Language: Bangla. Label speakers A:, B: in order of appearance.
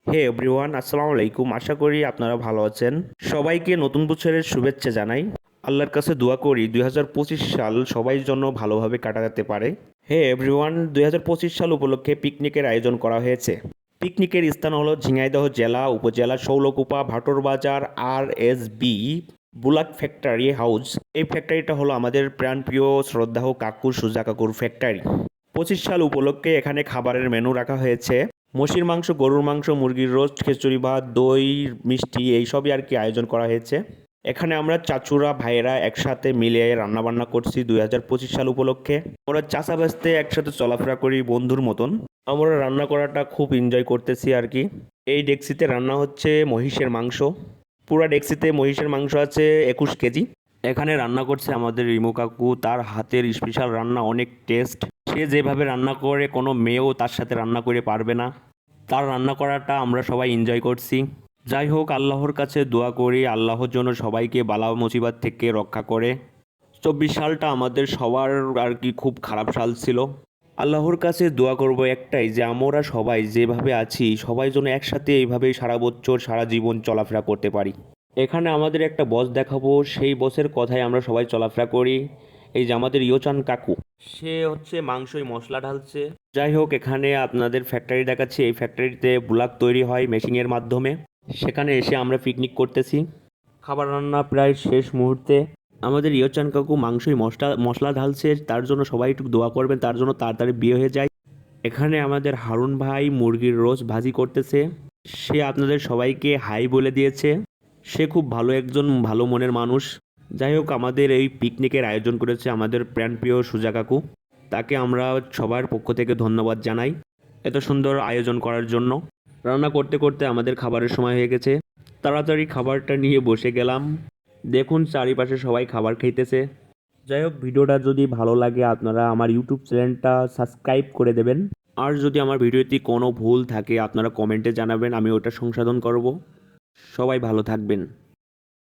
A: হে এভরিওয়ান, আসসালামু আলাইকুম। আশা করি আপনারা ভালো আছেন। সবাইকে নতুন বছরের শুভেচ্ছা জানাই। আল্লাহর কাছে দোয়া করি 2025 সাল সবাই জন্য ভালোভাবে কাটাতে পারে। হে এভরিওয়ান, 2025 সাল উপলক্ষে পিকনিকের আয়োজন করা হয়েছে। পিকনিকের স্থান হলো ঝিনাইদহ জেলা উপজেলা শৌলকুপা ভাটোর বাজার RSB বুলাক ফ্যাক্টরি হাউস। এই ফ্যাক্টরিটা হলো আমাদের প্রাণপ্রিয় শ্রদ্ধাহ কাকু সুজা কাকুর ফ্যাক্টরি। 25 সাল উপলক্ষে এখানে খাবারের মেনু রাখা হয়েছে। মসির মাংস, গরুর মাংস, মুরগির রোস্ট, খিচুড়ি ভাত, দই, মিষ্টি এইসবই আর কি আয়োজন করা হয়েছে। এখানে আমরা চাচুরা ভাইয়েরা একসাথে মিলে রান্নাবান্না করছি 2025 সাল উপলক্ষে। আমরা চাচা বাসতে একসাথে চলাফেরা করি বন্ধুর মতন। আমরা রান্না করাটা খুব এনজয় করতেছি আর কি। এই ডেক্সিতে রান্না হচ্ছে মহিষের মাংস। পুরা ডেক্সিতে মহিষের মাংস আছে 21 কেজি। এখানে রান্না করছে আমাদের রিমু কাকু। তার হাতের স্পেশাল রান্না অনেক টেস্ট। সে যেভাবে রান্না করে কোনো মেয়েও তার সাথে রান্না করে পারবে না। তার রান্না করাটা আমরা সবাই এনজয় করছি। যাই হোক, আল্লাহর কাছে দোয়া করি আল্লাহর জন্য সবাইকে বালা মুসিবত থেকে রক্ষা করে। 24 সালটা আমাদের সবার আর কি খুব খারাপ সাল ছিল। আল্লাহর কাছে দোয়া করব একটাই, যে আমরা সবাই যেভাবে আছি সবাই যেন একসাথে এইভাবেই সারা বছর সারা জীবন চলাফেরা করতে পারি। এখানে আমাদের একটা বস দেখাবো, সেই বসের কথায় আমরা সবাই চলাফেরা করি। এই যে আমাদের ইয়োচান কাকু, সে হচ্ছে মাংসই মশলা ঢালছে। যাই হোক, এখানে আপনাদের ফ্যাক্টরি দেখাচ্ছি। এই ফ্যাক্টরিতে বুলাক তৈরি হয় মেশিনের মাধ্যমে। সেখানে এসে আমরা পিকনিক করতেছি। খাবার রান্না প্রায় শেষ মুহূর্তে। আমাদের ইয়োচান কাকু মাংসই মশলা মশলা ঢালছে, তার জন্য সবাই একটু দোয়া করবেন, তার জন্য তাড়াতাড়ি বিয়ে হয়ে যায়। এখানে আমাদের হারুন ভাই মুরগির রোস্ট ভাজি করতেছে। সে আপনাদের সবাইকে হাই বলে দিয়েছে। সে খুব ভালো একজন ভালো মনের মানুষ। যাই হোক, আমাদের এই পিকনিকের আয়োজন করেছে আমাদের প্রাণপ্রিয় সুজা কাকু। তাকে আমরা সবার পক্ষ থেকে ধন্যবাদ জানাই এত সুন্দর আয়োজন করার জন্য। রান্না করতে করতে আমাদের খাবারের সময় হয়ে গেছে। তাড়াতাড়ি খাবারটা নিয়ে বসে গেলাম। দেখুন চারিপাশে সবাই খাবার খাইতেছে। যাই হোক, ভিডিওটা যদি ভালো লাগে আপনারা আমার ইউটিউব চ্যানেলটা সাবস্ক্রাইব করে দেবেন। আর যদি আমার ভিডিওতে কোনো ভুল থাকে আপনারা কমেন্টে জানাবেন, আমি ওটা সংশোধন করব। সবাই ভালো থাকবেন।